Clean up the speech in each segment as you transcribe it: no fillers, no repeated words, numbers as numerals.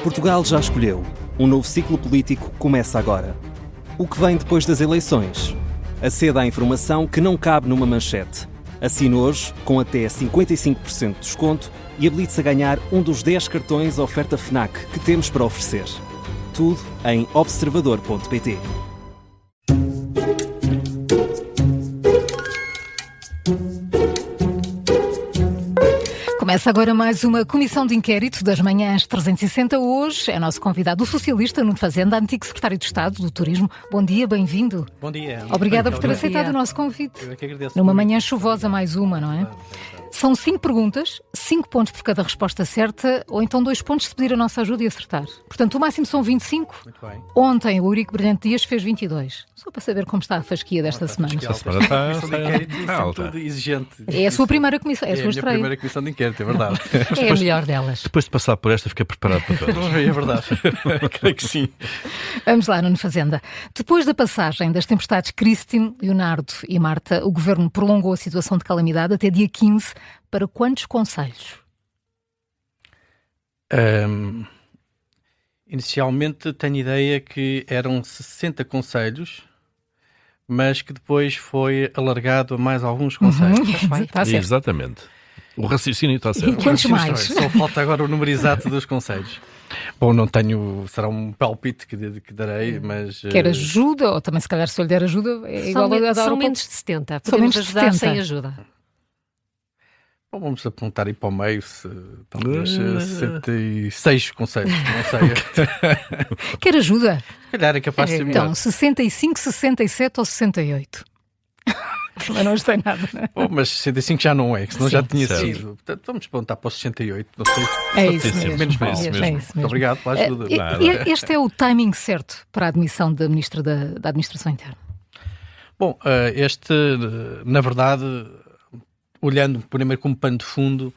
Portugal já escolheu. Um novo ciclo político começa agora. O que vem depois das eleições? Aceda à informação que não cabe numa manchete. Assine hoje, com até 55% de desconto, e habilite-se a ganhar um dos 10 cartões oferta FNAC que temos para oferecer. Tudo em observador.pt. Começa agora mais uma comissão de inquérito das manhãs 360. Hoje é nosso convidado o socialista Nuno Fazenda, antigo secretário de Estado do Turismo. Bom dia, bem-vindo. Bom dia. Obrigada por ter aceitado o nosso convite. Eu é que agradeço. Numa manhã chuvosa, mais uma, não é? São 5 perguntas, 5 pontos por cada resposta certa, ou então 2 pontos se pedir a nossa ajuda e acertar. Portanto, o máximo são 25. Muito bem. Ontem o Eurico Brilhante Dias fez 22. Só para saber como está a fasquia desta semana. A comissão de inquérito é tudo exigente. É a sua primeira comissão, é a sua minha estreia. primeira comissão de inquérito, é verdade. É a melhor delas. Depois de passar por esta, fiquei preparado para todas. É verdade. Creio que sim. Vamos lá, Nuno Fazenda. Depois da passagem das tempestades Christine, Leonardo e Marta, o Governo prolongou a situação de calamidade até dia 15. Para quantos concelhos? Inicialmente tenho ideia que eram 60 concelhos, mas que depois foi alargado a mais alguns concelhos. Está certo. Exatamente. O raciocínio está E certo. quantos mais? Só falta agora o número exato dos concelhos. Bom, não tenho, será um palpite que darei, mas... Quer ajuda, ou também se calhar se eu lhe der ajuda é igual a dar São ao menos de 70. São Podemos menos de ajudar 70. sem ajuda. Bom, vamos apontar aí para o meio, talvez 66 conselhos, não sei. Quer ajuda? Se calhar é capaz de ser melhor. Então, 65, 67 ou 68? Mas não tem nada, não é? Bom, mas 65 já não é, que senão já tinha certo. sido. Portanto, vamos apontar para os 68, não sei. É isso Sim, mesmo. menos é mal. isso mesmo. É isso mesmo. Obrigado pela ajuda. Este é o timing certo para a admissão da Ministra da Administração Interna. Bom, na verdade, olhando primeiro como pano de fundo,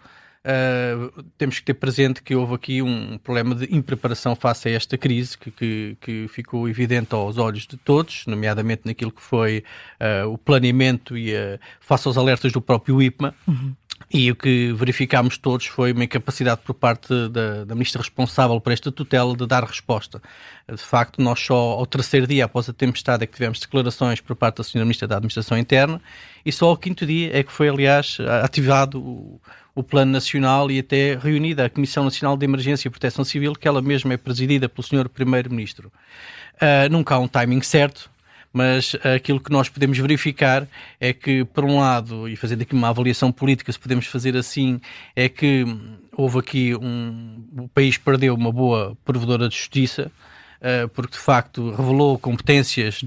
temos que ter presente que houve aqui um problema de impreparação face a esta crise que ficou evidente aos olhos de todos, nomeadamente naquilo que foi o planeamento e face aos alertas do próprio IPMA. E o que verificámos todos foi uma incapacidade por parte da ministra responsável por esta tutela de dar resposta. De facto, nós só ao terceiro dia após a tempestade é que tivemos declarações por parte da senhora ministra da Administração Interna e só ao quinto dia é que foi, aliás, ativado o Plano Nacional e até reunida a Comissão Nacional de Emergência e Proteção Civil, que ela mesma é presidida pelo senhor Primeiro-Ministro. Nunca há um timing certo, mas aquilo que nós podemos verificar é que, por um lado, e fazendo aqui uma avaliação política, se podemos fazer assim, é que houve aqui o país perdeu uma boa provedora de justiça, porque de facto revelou competências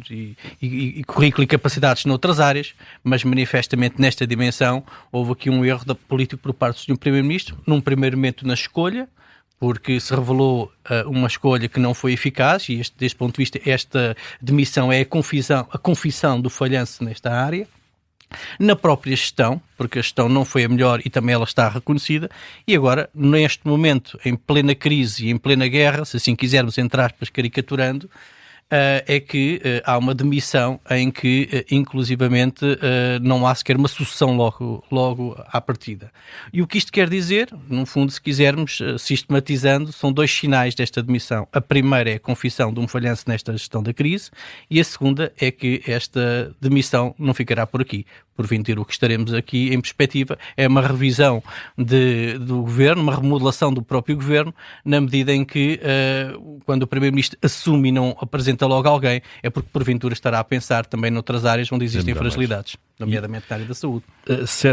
e currículo e capacidades noutras áreas, mas manifestamente nesta dimensão houve aqui um erro da política por parte do Sr. Primeiro-Ministro, num primeiro momento na escolha, porque se revelou uma escolha que não foi eficaz e deste ponto de vista esta demissão é a confissão do falhanço nesta área. Na própria gestão, porque a gestão não foi a melhor e também ela está reconhecida, e agora, neste momento, em plena crise e em plena guerra, se assim quisermos, entre aspas, caricaturando, é que há uma demissão em que, inclusivamente, não há sequer uma sucessão logo à partida. E o que isto quer dizer, no fundo, se quisermos, sistematizando, são 2 sinais desta demissão. A primeira é a confissão de um falhanço nesta gestão da crise e a segunda é que esta demissão não ficará por aqui. Porventura, o que estaremos aqui em perspectiva é uma revisão do governo, uma remodelação do próprio governo, na medida em que, quando o Primeiro-Ministro assume e não apresenta logo alguém, é porque porventura estará a pensar também noutras áreas onde existem fragilidades, nomeadamente na área da saúde. Se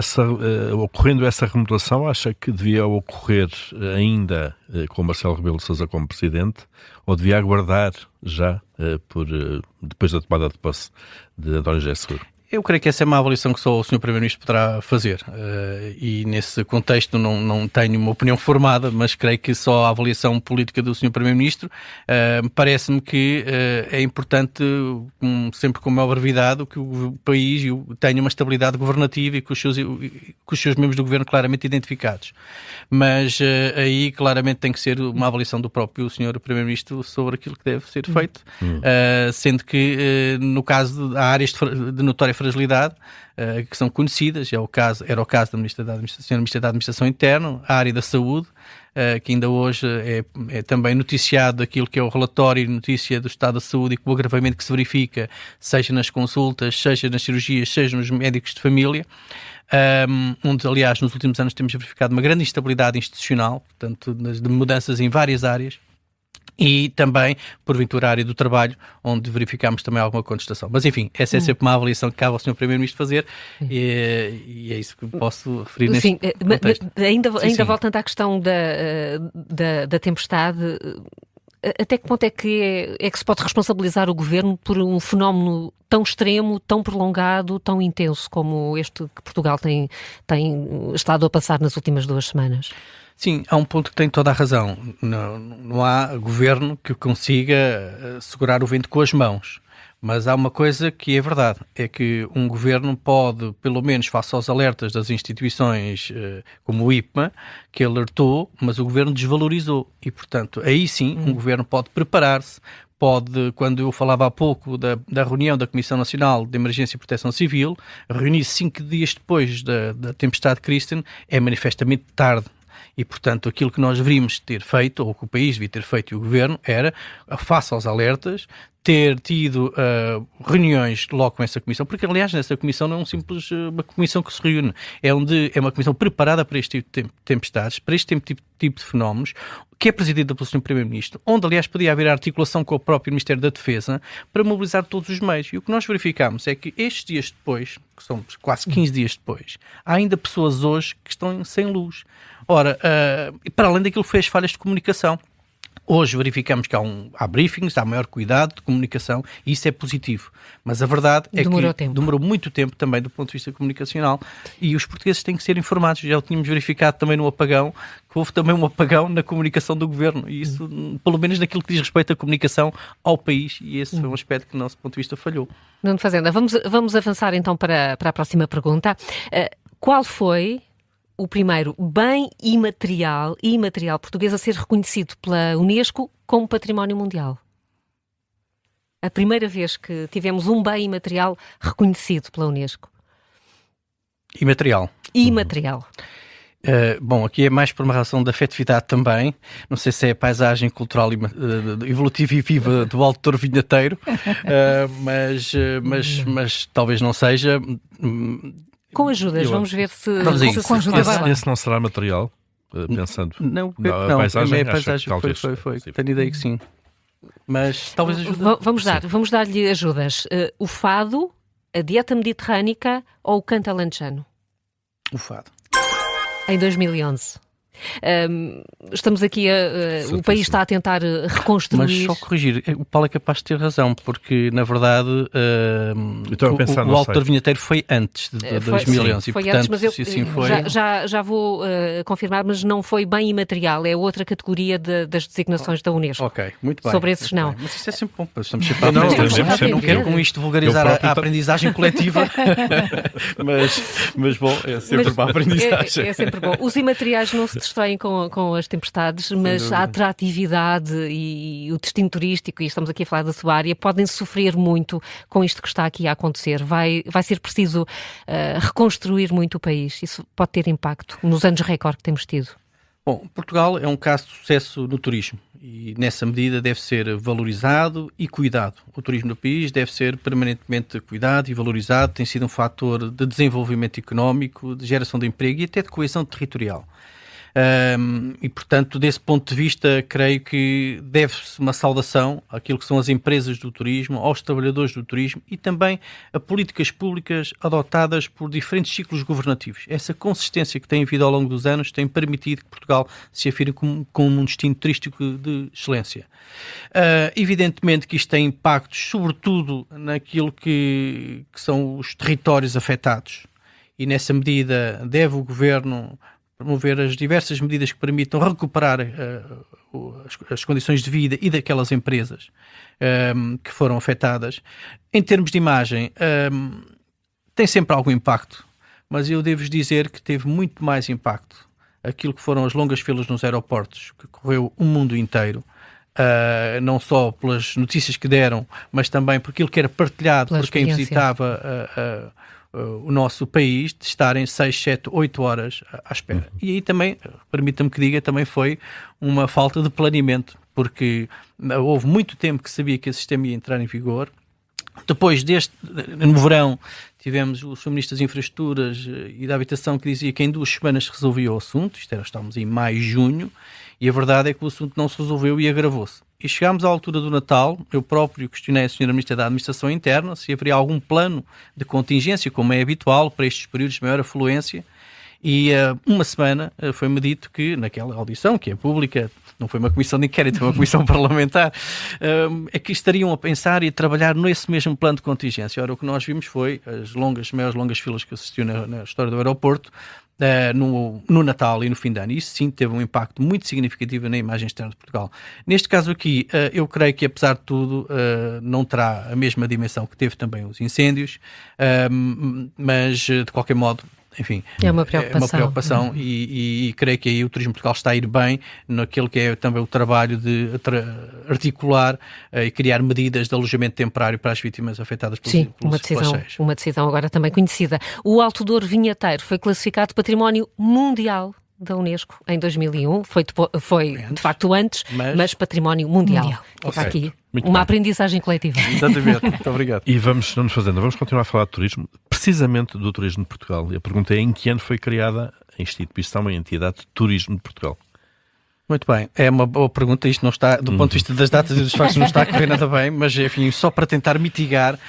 ocorrendo essa remodelação, acha que devia ocorrer ainda com Marcelo Rebelo de Sousa como Presidente, ou devia aguardar já depois da tomada de posse de António José Seguro? Eu creio que essa é uma avaliação que só o Sr. Primeiro-Ministro poderá fazer e nesse contexto não tenho uma opinião formada, mas creio que só a avaliação política do Sr. Primeiro-Ministro parece-me que é importante, sempre com maior brevidade, que o país tenha uma estabilidade governativa e com os seus membros do governo claramente identificados. Mas aí claramente tem que ser uma avaliação do próprio Sr. Primeiro-Ministro sobre aquilo que deve ser feito, sendo que no caso há áreas de notória fragilidade que são conhecidas, era o caso da Senhora Ministra da Administração Interna, a área da saúde, que ainda hoje é também noticiado aquilo que é o relatório e notícia do estado da saúde e com o agravamento que se verifica, seja nas consultas, seja nas cirurgias, seja nos médicos de família, onde, aliás, nos últimos anos temos verificado uma grande instabilidade institucional, portanto, de mudanças em várias áreas, e também, porventura, a área do trabalho, onde verificamos também alguma contestação. Mas, enfim, essa é sempre uma avaliação que cabe ao Sr. Primeiro-Ministro fazer, e é isso que posso referir neste contexto. Ainda voltando à questão da tempestade, até que ponto é que se pode responsabilizar o Governo por um fenómeno tão extremo, tão prolongado, tão intenso como este que Portugal tem estado a passar nas últimas 2 semanas? Sim, há um ponto que tem toda a razão. Não há governo que consiga segurar o vento com as mãos. Mas há uma coisa que é verdade, é que um governo pode, pelo menos face aos alertas das instituições como o IPMA, que alertou, mas o governo desvalorizou. E, portanto, aí sim, um governo pode preparar-se, pode, quando eu falava há pouco da reunião da Comissão Nacional de Emergência e Proteção Civil, reunir-se 5 dias depois da tempestade Kristen é manifestamente tarde. E, portanto, aquilo que nós deveríamos ter feito, ou que o país devia ter feito e o Governo, era, face aos alertas, ter tido reuniões logo com essa comissão, porque, aliás, nessa comissão não é uma comissão que se reúne, é uma comissão preparada para este tipo de tempestades, para este tipo de fenómenos, que é presidida pelo Sr. Primeiro-Ministro, onde, aliás, podia haver articulação com o próprio Ministério da Defesa para mobilizar todos os meios. E o que nós verificamos é que estes dias depois, que são quase 15 dias depois, há ainda pessoas hoje que estão sem luz. Ora, para além daquilo que foi as falhas de comunicação, hoje verificamos que há briefings, há maior cuidado de comunicação e isso é positivo. Mas a verdade é que demorou muito tempo também do ponto de vista comunicacional e os portugueses têm que ser informados. Já o tínhamos verificado também no apagão, que houve também um apagão na comunicação do Governo e isso, pelo menos naquilo que diz respeito à comunicação ao país, e esse foi um aspecto que do nosso ponto de vista falhou. Nuno Fazenda, vamos avançar então para a próxima pergunta. Qual foi o primeiro bem imaterial português a ser reconhecido pela Unesco como património mundial? A primeira vez que tivemos um bem imaterial reconhecido pela Unesco. Imaterial. Bom, aqui é mais por uma razão de afetividade também. Não sei se é a paisagem cultural evolutiva e viva do Alto Douro Vinheteiro, mas talvez não seja. Com ajudas, vamos ver se com ajudas. Esse não será material, pensando. Não, a paisagem, a paisagem talvez, foi. Tenho ideia que sim. Mas talvez ajude. Vamos dar-lhe ajudas. O fado, a dieta mediterrânica ou o canto alentejano? O fado. Em 2011. Estamos aqui, o país está a tentar reconstruir. Mas só corrigir, o Paulo é capaz de ter razão, porque na verdade o Alto Douro Vinheteiro foi antes de 2011 e, portanto, antes, mas se assim foi... já vou confirmar, mas não foi bem imaterial, é outra categoria das designações da Unesco. Ok, muito bem. Sobre esses não. Mas isso é sempre bom, estamos sempre a aprender. Não quero com isto vulgarizar a aprendizagem coletiva, mas bom, é sempre bom a aprendizagem. É sempre bom. Os imateriais não se destroem com as tempestades, mas a atratividade e o destino turístico, e estamos aqui a falar da sua área, podem sofrer muito com isto que está aqui a acontecer. Vai ser preciso reconstruir muito o país. Isso pode ter impacto nos anos recorde que temos tido. Bom, Portugal é um caso de sucesso no turismo e nessa medida deve ser valorizado e cuidado. O turismo do país deve ser permanentemente cuidado e valorizado, tem sido um fator de desenvolvimento económico, de geração de emprego e até de coesão territorial. E, portanto, desse ponto de vista, creio que deve-se uma saudação àquilo que são as empresas do turismo, aos trabalhadores do turismo e também a políticas públicas adotadas por diferentes ciclos governativos. Essa consistência que tem havido ao longo dos anos tem permitido que Portugal se afirme como um destino turístico de excelência. Evidentemente que isto tem impactos, sobretudo naquilo que são os territórios afetados, e nessa medida deve o Governo promover as diversas medidas que permitam recuperar as condições de vida e daquelas empresas que foram afetadas. Em termos de imagem, tem sempre algum impacto, mas eu devo-vos dizer que teve muito mais impacto aquilo que foram as longas filas nos aeroportos, que correu o mundo inteiro, não só pelas notícias que deram, mas também por aquilo que era partilhado por quem visitava o nosso país de estarem 6, 7, 8 horas à espera. E aí também, permita-me que diga, também foi uma falta de planeamento, porque houve muito tempo que sabia que esse sistema ia entrar em vigor. Depois no verão, tivemos o Sr. Ministro das Infraestruturas e da Habitação que dizia que em 2 semanas se resolvia o assunto. Estamos em maio, junho, e a verdade é que o assunto não se resolveu e agravou-se. E chegámos à altura do Natal, eu próprio questionei a Sra. Ministra da Administração Interna se haveria algum plano de contingência, como é habitual para estes períodos de maior afluência, e uma semana foi-me dito que, naquela audição, que é pública, não foi uma comissão de inquérito, foi uma comissão parlamentar, é que estariam a pensar e a trabalhar nesse mesmo plano de contingência. Ora, o que nós vimos foi as maiores longas filas que assistiu na história do aeroporto, no Natal e no fim de ano. Isso sim teve um impacto muito significativo na imagem externa de Portugal. Neste caso aqui, eu creio que apesar de tudo não terá a mesma dimensão que teve também os incêndios, mas de qualquer modo, enfim, é uma preocupação, e creio que aí o Turismo de Portugal está a ir bem naquilo que é também o trabalho de articular e criar medidas de alojamento temporário para as vítimas afetadas pelos uma decisão agora também conhecida. O Alto Douro Vinheteiro foi classificado Património Mundial da Unesco em 2001, foi de facto antes, mas Património Mundial. Fica aqui uma aprendizagem coletiva. Exatamente, muito obrigado. E vamos continuar a falar de turismo, precisamente do turismo de Portugal. E a pergunta é: em que ano foi criada a instituição, a entidade de turismo de Portugal? Muito bem, é uma boa pergunta. Isto não está, do ponto de vista das datas e dos factos, não está a correr nada bem, mas enfim, só para tentar mitigar.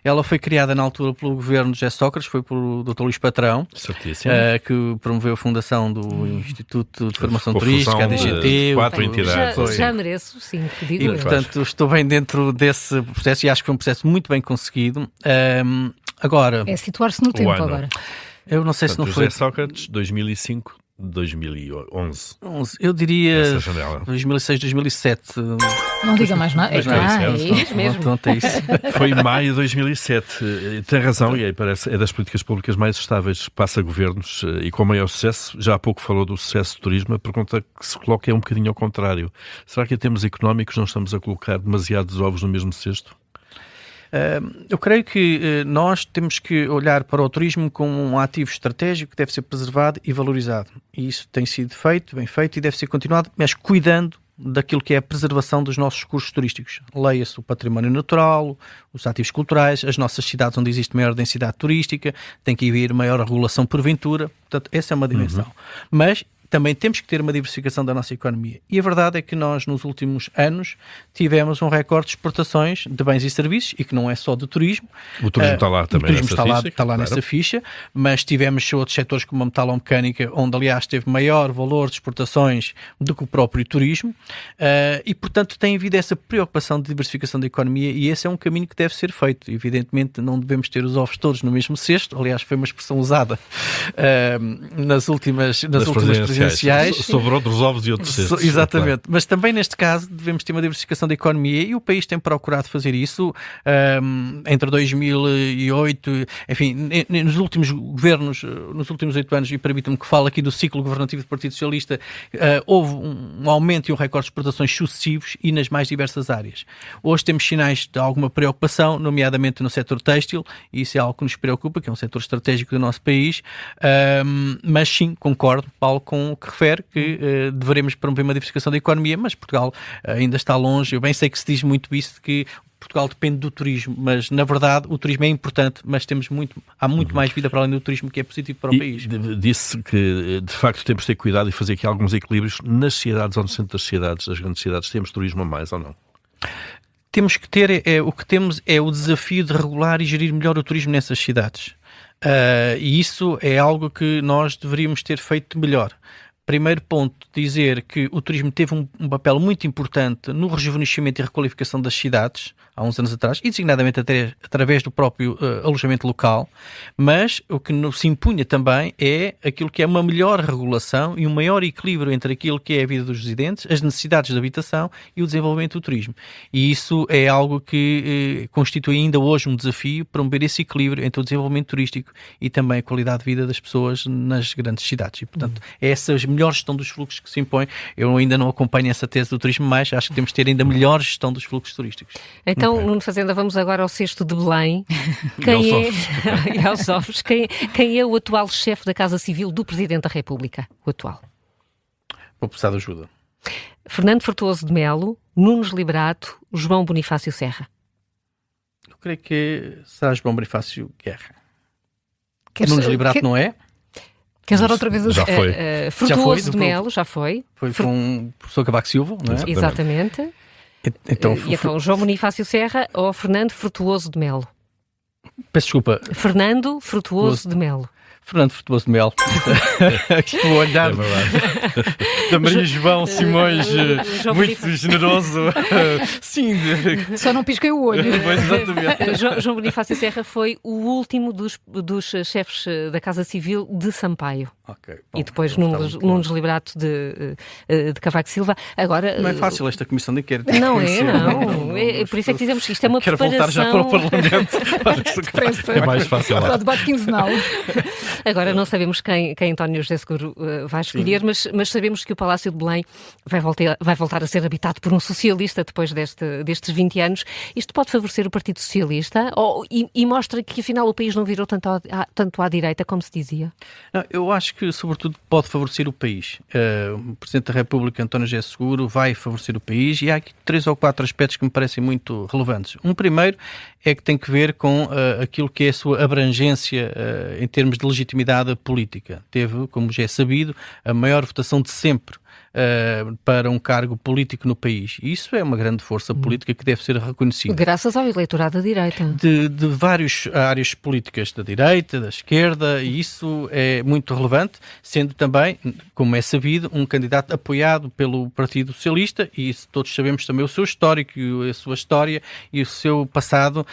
Ela foi criada na altura pelo governo de José Sócrates, foi pelo Dr. Luís Patrão, que promoveu a fundação do Instituto de Formação Turística, a DGT. 4 entidades. Já mereço, sim, digo eu. Portanto, estou bem dentro desse processo e acho que foi um processo muito bem conseguido. Agora... É situar-se no tempo agora. Eu não sei se não foi... José Sócrates, 2005... 2011. Eu diria 2006, 2007. Não diga mais nada. Foi em maio de 2007. Tem razão, e aí parece é das políticas públicas mais estáveis, passa governos e com maior sucesso. Já há pouco falou do sucesso do turismo. A pergunta que se coloca é um bocadinho ao contrário. Será que em termos económicos não estamos a colocar demasiados ovos no mesmo cesto? Eu creio que nós temos que olhar para o turismo como um ativo estratégico que deve ser preservado e valorizado. E isso tem sido feito, bem feito, e deve ser continuado, mas cuidando daquilo que é a preservação dos nossos recursos turísticos. Leia-se o património natural, os ativos culturais, as nossas cidades onde existe maior densidade turística, tem que haver maior regulação porventura. Portanto, essa é uma dimensão. Mas também temos que ter uma diversificação da nossa economia. E a verdade é que nós, nos últimos anos, tivemos um recorde de exportações de bens e serviços, e que não é só do turismo. O turismo está lá também está lá nessa ficha, mas tivemos outros setores como a metalomecânica, onde, aliás, teve maior valor de exportações do que o próprio turismo, e, portanto, tem havido essa preocupação de diversificação da economia, e esse é um caminho que deve ser feito. Evidentemente, não devemos ter os ovos todos no mesmo cesto, aliás, foi uma expressão usada nas últimas presidenciais. Sobre outros ovos e outros cestos. Exatamente. Claro. Mas também neste caso devemos ter uma diversificação da economia, e o país tem procurado fazer isso entre 2008, enfim, nos últimos governos, nos últimos 8 anos, e permita-me que fale aqui do ciclo governativo do Partido Socialista, houve um aumento e um recorde de exportações sucessivos e nas mais diversas áreas. Hoje temos sinais de alguma preocupação, nomeadamente no setor têxtil, e isso é algo que nos preocupa, que é um setor estratégico do nosso país, mas sim, concordo, Paulo, com o que refere que deveremos promover uma diversificação da economia, mas Portugal ainda está longe. Eu bem sei que se diz muito isso, de que Portugal depende do turismo, mas na verdade o turismo é importante, mas há muito mais vida para além do turismo, que é positivo para o país. Disse que de facto temos de ter cuidado e fazer aqui alguns equilíbrios nas cidades, ou no centro das cidades, das grandes cidades. Temos turismo a mais ou não? Temos que ter, o que temos é o desafio de regular e gerir melhor o turismo nessas cidades. E isso é algo que nós deveríamos ter feito melhor. Primeiro ponto, dizer que o turismo teve um papel muito importante no rejuvenescimento e requalificação das cidades, há uns anos atrás, e designadamente até através do próprio alojamento local, mas o que se impunha também é aquilo que é uma melhor regulação e um maior equilíbrio entre aquilo que é a vida dos residentes, as necessidades de habitação e o desenvolvimento do turismo. E isso é algo que constitui ainda hoje um desafio para promover esse equilíbrio entre o desenvolvimento turístico e também a qualidade de vida das pessoas nas grandes cidades. E, portanto, essas melhor gestão dos fluxos que se impõe. Eu ainda não acompanho essa tese do turismo, mas acho que temos de ter ainda melhor gestão dos fluxos turísticos. Então, Nuno Fazenda, vamos agora ao cesto de Belém. E aos ovos. Quem é o atual chefe da Casa Civil do Presidente da República? O atual. Vou precisar de ajuda. Fernando Frutuoso de Melo, Nunes Liberato, João Bonifácio Serra. Eu creio que será João Bonifácio Guerra. Nunes Liberato não é? Queres dar outra vez? Já foi. Frutuoso de Melo, já foi. Foi com o professor Cavaco Silva, não é? Exatamente. Então, Então, João Bonifácio Serra ou Fernando Frutuoso de Melo? peço desculpa. Fernando Frutuoso de Melo. Fernando Frutuoso de Melo. Estou a olhar da Maria João Simões, muito generoso. Sim. Só não pisquei o olho. Pois, exatamente. João Bonifácio Serra foi o último dos chefes da Casa Civil de Sampaio. Okay, bom, e depois Nunes Liberato de Cavaco Silva. Agora, não é fácil esta comissão de inquérito. Não é, não. É, por isso é que dizemos que isto é uma Quero preparação... voltar já para o Parlamento. É mais fácil lá. Para o debate quinzenal. Agora não sabemos quem António José Seguro vai escolher, mas sabemos que o Palácio de Belém vai voltar a ser habitado por um socialista depois destes 20 anos. Isto pode favorecer o Partido Socialista e mostra que afinal o país não virou tanto à direita como se dizia? Não, eu acho que sobretudo pode favorecer o país. O Presidente da República, António José Seguro, vai favorecer o país e há aqui 3 ou 4 aspectos que me parecem muito relevantes. Um primeiro é que tem que ver com aquilo que é a sua abrangência em termos de legitimidade política. Teve, como já é sabido, a maior votação de sempre para um cargo político no país. E isso é uma grande força política que deve ser reconhecida. Graças ao eleitorado da direita. De várias áreas políticas da direita, da esquerda, e isso é muito relevante, sendo também, como é sabido, um candidato apoiado pelo Partido Socialista, e isso todos sabemos também o seu histórico, a sua história e o seu passado,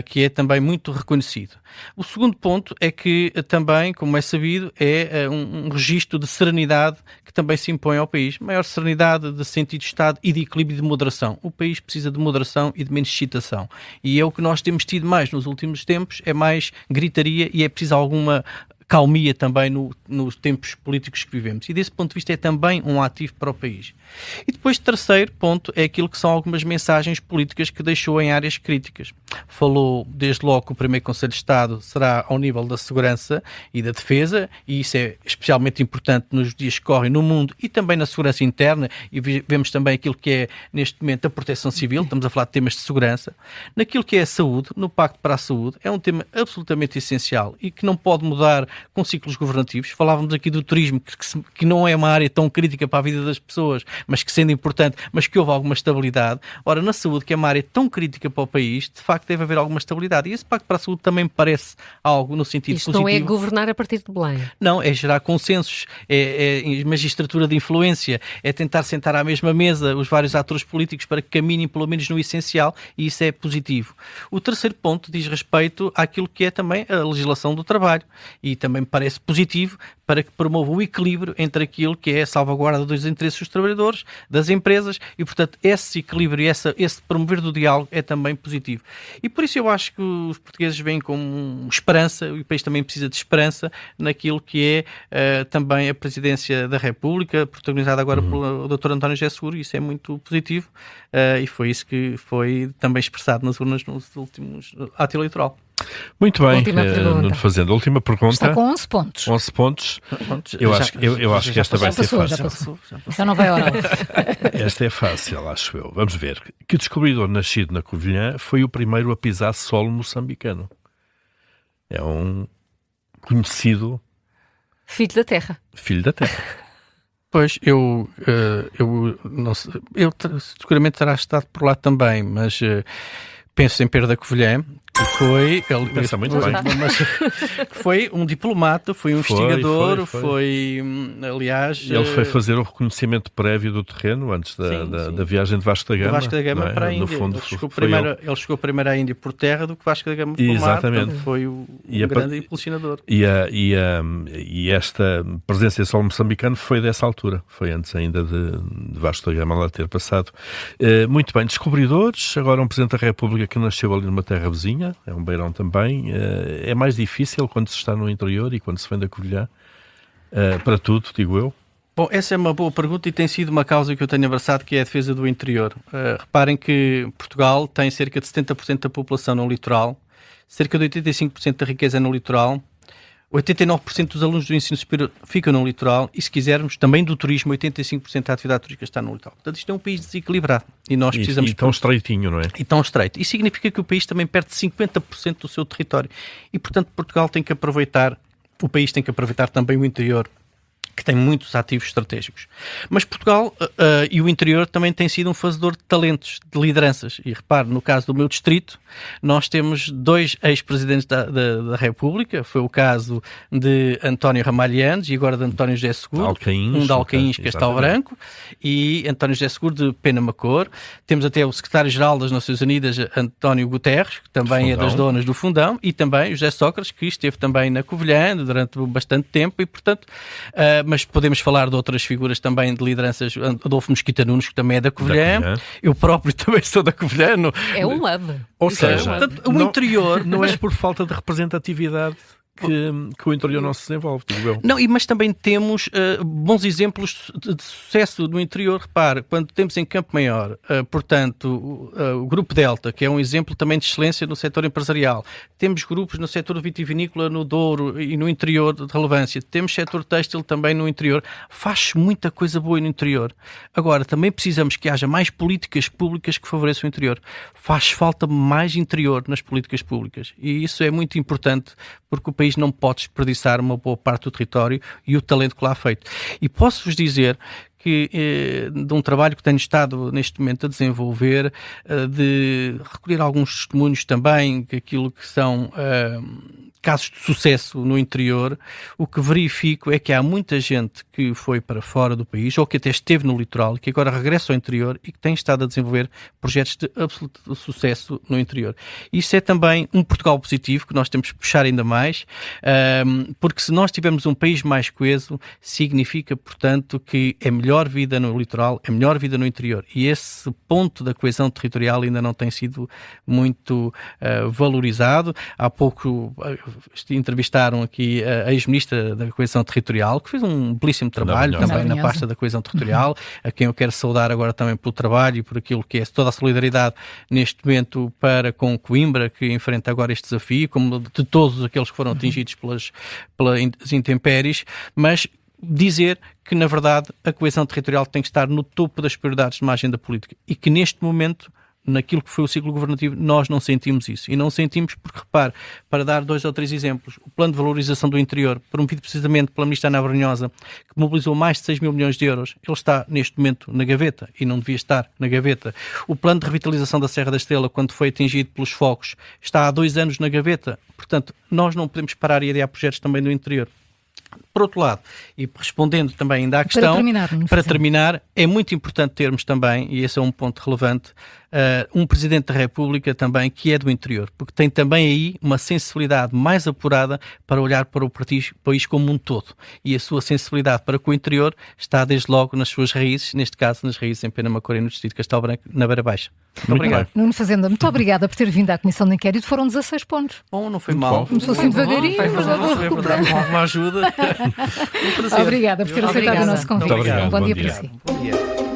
que é também muito reconhecido. O segundo ponto é que também, como é sabido, é um registro de serenidade que também se impõe ao país. Maior serenidade de sentido de Estado e de equilíbrio e de moderação. O país precisa de moderação e de menos excitação. E é o que nós temos tido mais nos últimos tempos, é mais gritaria e é preciso alguma calmia também nos tempos políticos que vivemos. E desse ponto de vista é também um ativo para o país. E depois, terceiro ponto, é aquilo que são algumas mensagens políticas que deixou em áreas críticas. Falou, desde logo, que o primeiro Conselho de Estado será ao nível da segurança e da defesa, e isso é especialmente importante nos dias que correm no mundo e também na segurança interna, e vemos também aquilo que é, neste momento, a proteção civil, estamos a falar de temas de segurança. Naquilo que é a saúde, no Pacto para a Saúde, é um tema absolutamente essencial e que não pode mudar com ciclos governativos. Falávamos aqui do turismo, que não é uma área tão crítica para a vida das pessoas, mas que sendo importante, mas que houve alguma estabilidade. Ora, na saúde, que é uma área tão crítica para o país, de facto deve haver alguma estabilidade. E esse Pacto para a Saúde também me parece algo no sentido positivo. Isto não é governar a partir de Belém. Não, é gerar consensos, é magistratura de influência, é tentar sentar à mesma mesa os vários atores políticos para que caminhem pelo menos no essencial, e isso é positivo. O terceiro ponto diz respeito àquilo que é também a legislação do trabalho, e também me parece positivo para que promova o equilíbrio entre aquilo que é a salvaguarda dos interesses dos trabalhadores, das empresas, e portanto esse equilíbrio e esse promover do diálogo é também positivo. E por isso eu acho que os portugueses veem com esperança, e o país também precisa de esperança naquilo que é também a presidência da República, protagonizada agora pelo Dr. António José Seguro, e isso é muito positivo, e foi isso que foi também expressado nas urnas nos últimos ato eleitoral. Muito bem, Nuno Fazenda. Última pergunta. Está com 11 pontos. 11 pontos. Eu acho que esta vai ser fácil. Já não vai orar. Esta é fácil, acho eu. Vamos ver. Que o descobridor nascido na Covilhã foi o primeiro a pisar solo moçambicano. É um conhecido... Filho da terra. Filho da terra. Pois, eu não sei, eu seguramente terá estado por lá também, mas penso em Pedro da Covilhã, que foi... Pensa muito bem. Mas, que foi um diplomata, foi um investigador, foi aliás... Ele foi fazer o reconhecimento prévio do terreno antes da viagem de Vasco da Gama. Vasco da Gama para a Índia. No fundo, ele chegou primeiro à Índia por terra do que Vasco da Gama por mar. Exatamente. Foi o grande impulsionador. E esta presença em solo moçambicano foi dessa altura. Foi antes ainda de Vasco da Gama lá ter passado. Muito bem. Descobridores. Agora um Presidente da República que nasceu ali numa terra vizinha. É um beirão também. É mais difícil quando se está no interior e quando se vem da Covilhã. Para tudo, digo eu. Bom, essa é uma boa pergunta e tem sido uma causa que eu tenho abraçado, que é a defesa do interior. Reparem que Portugal tem cerca de 70% da população no litoral, cerca de 85% da riqueza no litoral, 89% dos alunos do ensino superior ficam no litoral e, se quisermos, também do turismo, 85% da atividade turística está no litoral. Portanto, isto é um país desequilibrado e nós precisamos... E tão estreitinho, não é? E tão estreito. Isso significa que o país também perde 50% do seu território e, portanto, Portugal tem que aproveitar, o país tem que aproveitar também o interior, que tem muitos ativos estratégicos. Mas Portugal e o interior também tem sido um fazedor de talentos, de lideranças. E repare, no caso do meu distrito, nós temos 2 ex-presidentes da República. Foi o caso de António Ramalhianes e agora de António José Seguro. um de Alcaíns, Castelo Branco, e António José Seguro de Penamacor. Temos até o secretário-geral das Nações Unidas, António Guterres, que também é das donas do Fundão, e também José Sócrates, que esteve também na Covilhã durante bastante tempo, e portanto... mas podemos falar de outras figuras também de lideranças. Adolfo Mesquita Nunes, que também é da Covilhã. Eu próprio também sou da Covilhã. É um hub. Ou seja, o interior... Não é por falta de representatividade que o interior não se desenvolve, digo eu. Não, mas também temos bons exemplos de sucesso no interior. Repare, quando temos em Campo Maior, portanto, o Grupo Delta, que é um exemplo também de excelência no setor empresarial. Temos grupos no setor vitivinícola, no Douro e no interior de relevância. Temos setor têxtil também no interior. Faz muita coisa boa no interior. Agora, também precisamos que haja mais políticas públicas que favoreçam o interior. Faz falta mais interior nas políticas públicas. E isso é muito importante, porque o país não pode desperdiçar uma boa parte do território e o talento que lá é feito. E posso-vos dizer que de um trabalho que tenho estado neste momento a desenvolver, de recolher alguns testemunhos também, aquilo que são casos de sucesso no interior, o que verifico é que há muita gente que foi para fora do país, ou que até esteve no litoral, que agora regressa ao interior e que tem estado a desenvolver projetos de absoluto sucesso no interior. Isso é também um Portugal positivo, que nós temos que puxar ainda mais, porque se nós tivermos um país mais coeso, significa, portanto, que é melhor vida no litoral, é melhor vida no interior. E esse ponto da coesão territorial ainda não tem sido muito valorizado. Há pouco entrevistaram aqui a ex-ministra da Coesão Territorial, que fez um belíssimo trabalho também na pasta da Coesão Territorial, a quem eu quero saudar agora também pelo trabalho e por aquilo que é toda a solidariedade neste momento para com Coimbra, que enfrenta agora este desafio, como de todos aqueles que foram atingidos pelas intempéries, mas dizer que, na verdade, a coesão territorial tem que estar no topo das prioridades de uma agenda política e que, neste momento, naquilo que foi o ciclo governativo, nós não sentimos isso. E não sentimos porque, repare, para dar 2 ou 3 exemplos, o plano de valorização do interior, promovido precisamente pela ministra Ana Brunhosa, que mobilizou mais de 6 mil milhões de euros, ele está neste momento na gaveta e não devia estar na gaveta. O plano de revitalização da Serra da Estrela, quando foi atingido pelos focos, está há 2 anos na gaveta. Portanto, nós não podemos parar e adiar projetos também no interior. Por outro lado, e respondendo também ainda à questão, para terminar, é muito importante termos também, e esse é um ponto relevante, um Presidente da República também que é do interior, porque tem também aí uma sensibilidade mais apurada para olhar para o país como um todo. E a sua sensibilidade para com o interior está desde logo nas suas raízes, neste caso nas raízes em Penamacor e no distrito de Castelo Branco, na Beira Baixa. Muito obrigado. Nuno Fazenda, muito obrigada por ter vindo à Comissão de Inquérito. Foram 16 pontos. Bom, não foi mal. Começou assim devagarinho, mas foi verdade, com alguma ajuda. Obrigada por ter aceitado o nosso convite. Muito obrigado. Bom dia para si. Bom dia.